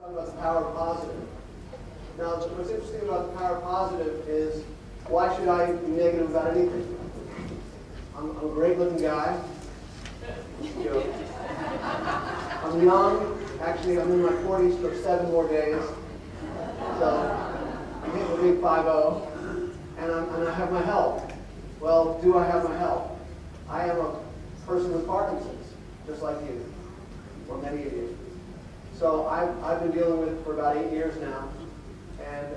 About the power of positive. Now, what's interesting about the power of positive is, why should I be negative about anything? I'm a great-looking guy. I'm young. Actually, I'm in my 40s for 7 more days. So I'm hitting the big 5-0. And I have my health. Well, do I have my health? I am a person with Parkinson's, just like you, or many of you. So I've been dealing with it for about 8 years now. And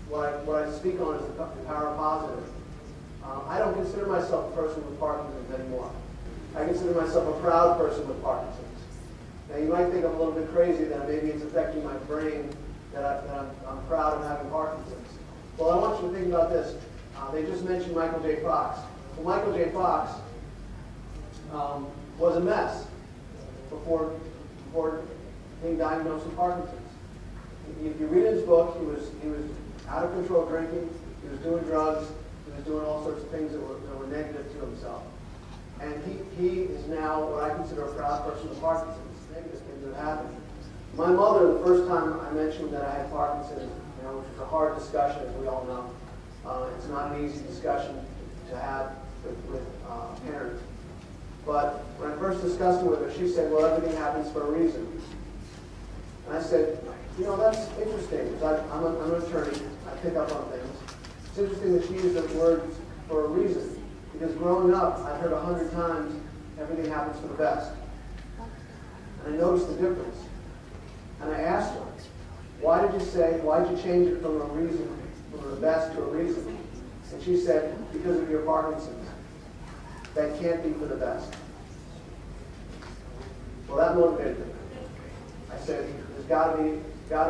what I speak on is the power of positive. I don't consider myself a person with Parkinson's anymore. I consider myself a proud person with Parkinson's. Now, you might think I'm a little bit crazy that maybe it's affecting my brain, that I'm proud of having Parkinson's. Well, I want you to think about this. They just mentioned Michael J. Fox. Well, Michael J. Fox was a mess before being diagnosed with Parkinson's. If you read his book, he was out of control drinking, he was doing drugs, he was doing all sorts of things that were negative to himself. And he is now what I consider a proud person with Parkinson's. Negative things that happened. My mother, the first time I mentioned that I had Parkinson's, which was a hard discussion, as we all know. It's not an easy discussion to have with parents. But when I first discussed it with her, she said, well, everything happens for a reason. And I said, that's interesting, because I'm an attorney. I pick up on things. It's interesting that she used the word for a reason. Because growing up, I've heard 100 times, everything happens for the best. And I noticed the difference. And I asked her, why did you change it from a reason, from the best to a reason? And she said, because of your Parkinson's. That can't be for the best. Well, that motivated me. I said, there's got to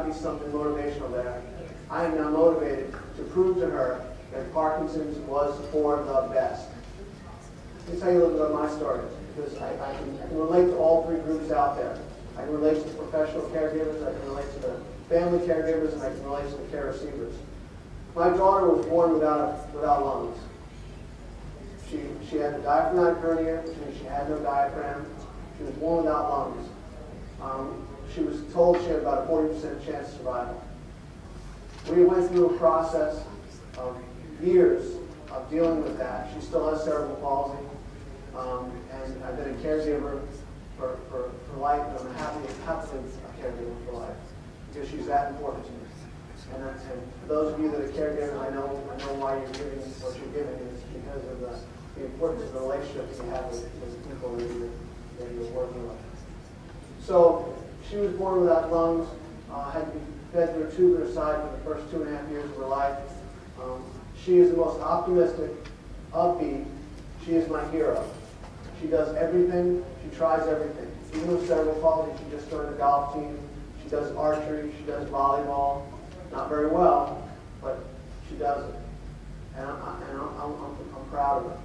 be something motivational there. I am now motivated to prove to her that Parkinson's was for the best. Let me tell you a little bit about my story, because I can relate to all 3 groups out there. I can relate to the professional caregivers, I can relate to the family caregivers, and I can relate to the care receivers. My daughter was born without lungs. She had a diaphragmatic hernia, which means she had no diaphragm. She was born without lungs. She was told she had about a 40% chance of survival. We went through a process of years of dealing with that. She still has cerebral palsy, and I've been a caregiver for life, and I'm happily a caregiver for life, because she's that important to me. And for those of you that are caregivers, I know why you're giving what you're giving is because of the importance of the relationship that you have with people that you're working with. So she was born without lungs, had to be fed through a tube in her side for the first 2.5 years of her life. She is the most optimistic, upbeat. She is my hero. She does everything. She tries everything. Even with cerebral palsy, she just joined a golf team. She does archery. She does volleyball. Not very well, but she does it. And I'm proud of her.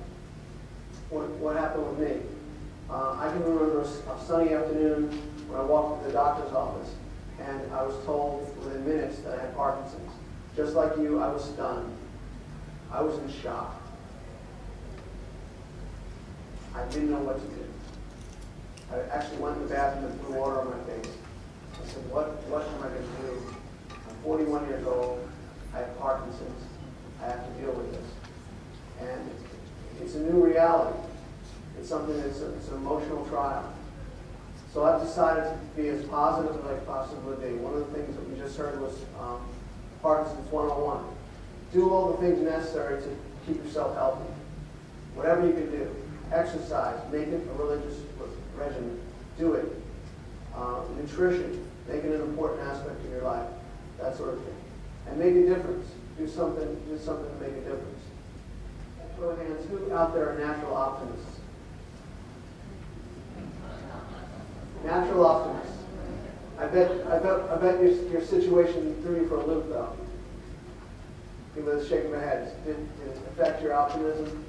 What happened with me? I can remember a sunny afternoon when I walked to the doctor's office, and I was told within minutes that I had Parkinson's. Just like you, I was stunned. I was in shock. I didn't know what to do. I actually went to the bathroom and threw water on my face. I said, what am I going to do? I'm 41 years old. I have Parkinson's. I have to deal with this. And it's a new reality. It's something that's it's an emotional trial. So I've decided to be as positive as I possibly be. One of the things that we just heard was Parkinson's 101. Do all the things necessary to keep yourself healthy. Whatever you can do. Exercise. Make it a religious regimen. Do it. Nutrition. Make it an important aspect of your life. That sort of thing. And make a difference. Do something to make a difference. Show of hands, who out there are natural optimists? Natural optimists. I bet your situation threw you for a loop, though. People are shaking their heads. Did it affect your optimism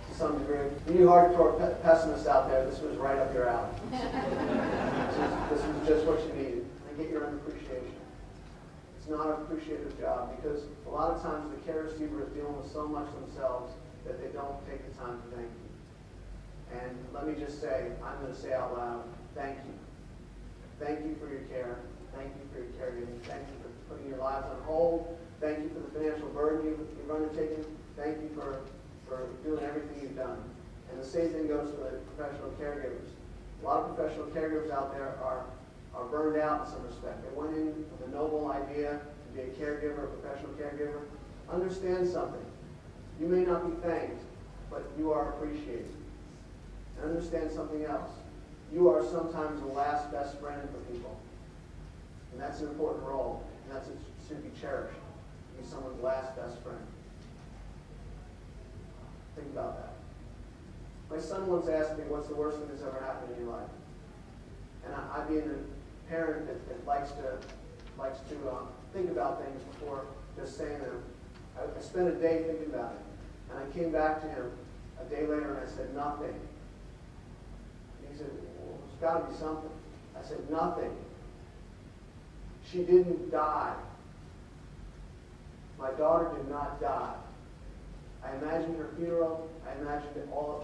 to some degree? You hardcore pessimists out there, this was right up your alley. This was just what you needed. I get your appreciation. It's not an appreciative job, because a lot of times the care receiver is dealing with so much themselves that they don't take the time to thank you. And let me just say, I'm going to say out loud, thank you. Thank you for your care. Thank you for your caregiving. Thank you for putting your lives on hold. Thank you for the financial burden you've undertaken. Thank you for doing everything you've done. And the same thing goes for the professional caregivers. A lot of professional caregivers out there are burned out in some respect. They went in with a noble idea to be a caregiver, a professional caregiver. Understand something. You may not be thanked, but you are appreciated. And understand something else. You are sometimes the last best friend for people. And that's an important role. And that's should be cherished. To be someone's last best friend. Think about that. My son once asked me, what's the worst thing that's ever happened in your life? And I being a parent that likes to think about things before just saying them, I spent a day thinking about it. And I came back to him a day later and I said, nothing. And he said, well, there's got to be something. I said, nothing. She didn't die. My daughter did not die. I imagined her funeral. I imagined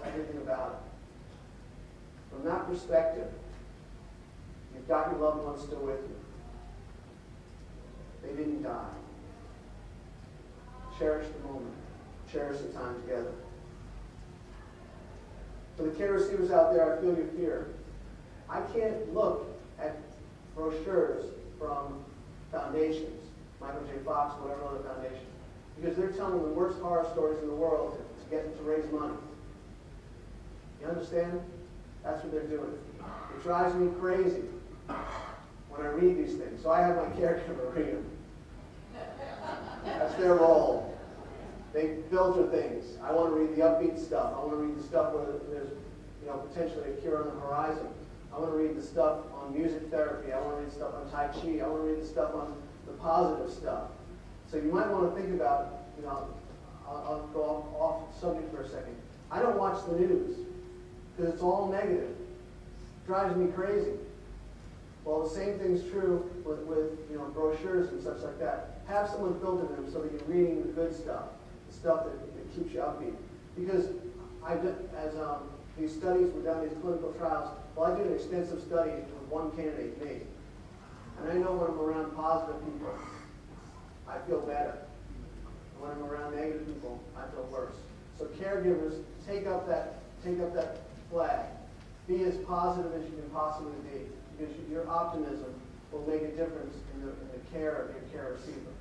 everything about it. From that perspective, you've got your loved ones still with you. They didn't die. Cherish the moment. Cherish the time together. For the care receivers out there, I feel your fear. I can't look at brochures from foundations, Michael J. Fox, whatever other foundation, because they're telling the worst horror stories in the world to get them to raise money. You understand? That's what they're doing. It drives me crazy when I read these things. So I have my caregiver read them. That's their role. They filter things. I want to read the upbeat stuff. I want to read the stuff where there's potentially a cure on the horizon. I want to read the stuff on music therapy. I want to read stuff on Tai Chi. I want to read the stuff on the positive stuff. So you might want to think about, I'll go off subject for a second. I don't watch the news because it's all negative. It drives me crazy. Well, the same thing's true with brochures and such like that. Have someone filter them so that you're reading the good stuff, the stuff that keeps you upbeat. Because as these studies were done, these clinical trials, well, I did an extensive study with one candidate, me. And I know when I'm around positive people, I feel better. And when I'm around negative people, I feel worse. So caregivers, take up that flag. Be as positive as you can possibly be, because your optimism will make a difference in the care of your care receiver.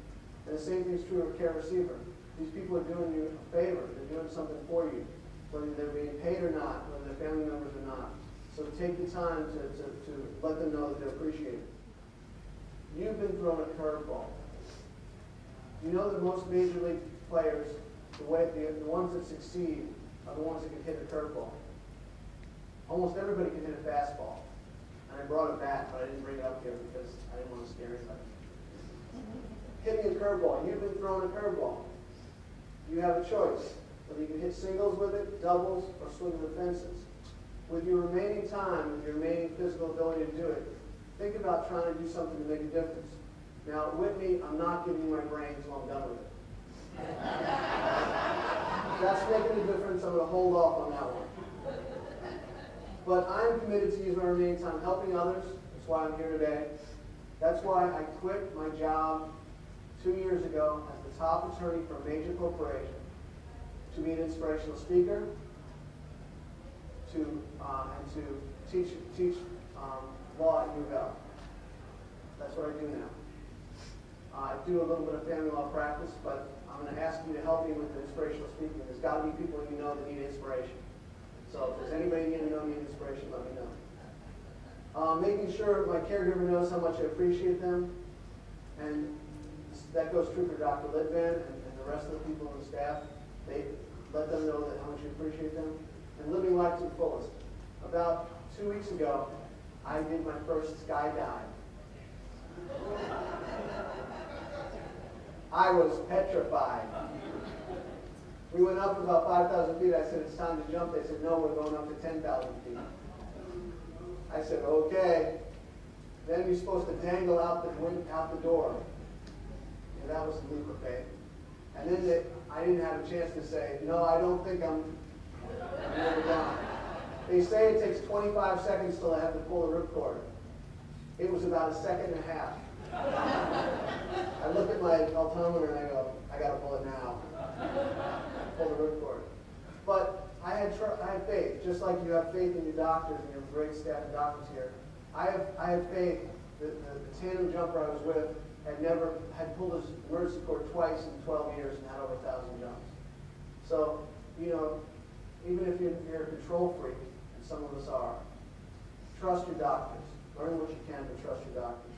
And the same thing is true of a care receiver. These people are doing you a favor. They're doing something for you, whether they're being paid or not, whether they're family members or not. So take the time to let them know that they're appreciated. You've been thrown a curveball. You know that most major league players, the ones that succeed, are the ones that can hit a curveball. Almost everybody can hit a fastball. And I brought a bat, but I didn't bring it up here because I didn't want to scare anybody. Hitting a curveball. You've been thrown a curveball. You have a choice. Whether you can hit singles with it, doubles, or swing the fences. With your remaining time, with your remaining physical ability to do it, think about trying to do something to make a difference. Now, with me, I'm not giving you my brain until I'm done with it. If that's making a difference, I'm going to hold off on that one. But I'm committed to use my remaining time helping others. That's why I'm here today. That's why I quit my job 2 years ago as the top attorney for a major corporation to be an inspirational speaker, and to teach law at U of L. That's what I do now. I do a little bit of family law practice, but I'm going to ask you to help me with the inspirational speaking. There's got to be people you know that need inspiration. So if there's anybody you know need inspiration, let me know. Making sure my caregiver knows how much I appreciate them, and that goes true for Dr. Litvin and the rest of the people on the staff. They let them know that how much you appreciate them, and living life to the fullest. About 2 weeks ago, I did my first skydive. I was petrified. We went up about 5,000 feet. I said, it's time to jump. They said, no, we're going up to 10,000 feet. I said, okay. Then you're supposed to dangle out the door. And that was a leap of faith. And then I didn't have a chance to say, no, I don't think I'm never done. They say it takes 25 seconds till I have to pull the ripcord. It was about a second and a half. I look at my altimeter and I go, I got to pull it now. Pull the ripcord. But I had faith, just like you have faith in your doctors and your great staff of doctors here. I had faith that the tandem jumper I was with had pulled his emergency cord twice in 12 years and had over 1,000 jumps. So, you know, even if you're a control freak, and some of us are, trust your doctors. Learn what you can, but trust your doctors.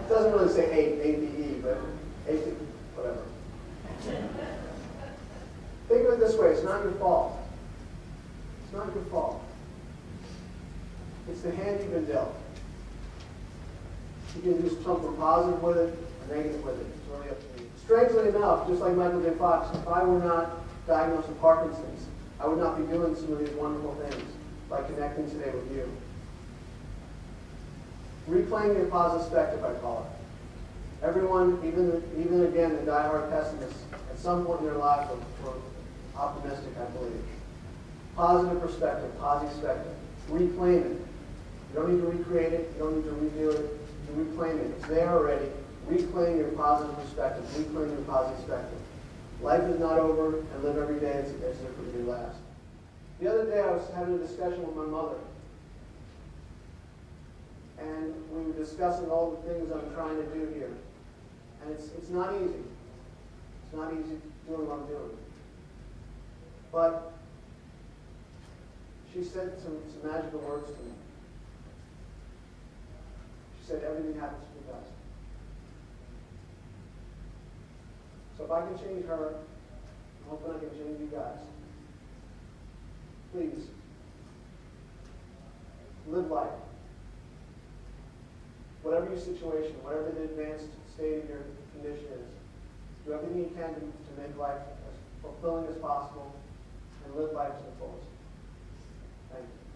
It doesn't really say APE, but APE, whatever. Think of it this way, it's not your fault. It's not your fault. It's the hand you've been dealt. You can do something positive with it or negative with it. It's really up to you. Strangely enough, just like Michael J. Fox, if I were not diagnosed with Parkinson's, I would not be doing some of these wonderful things, like connecting today with you. Reclaim your Posi-spective, I call it. Everyone, even again, the diehard pessimists, at some point in their life were optimistic, I believe. Positive perspective, Posi-spective. Reclaim it. You don't need to recreate it. You don't need to redo it. You reclaim it. It's there already. Reclaim your positive perspective. Reclaim your Posi-spective. Life is not over, and live every day as if it would be last. The other day I was having a discussion with my mother. And we were discussing all the things I'm trying to do here. And it's not easy. It's not easy doing what I'm doing. But she said some magical words to me. She said, everything happens for the best. So if I can change her, I'm hoping I can change you guys. Please, live life. Whatever your situation, whatever the advanced state of your condition is, do everything you can to make life as fulfilling as possible and live life to the fullest. Thank you.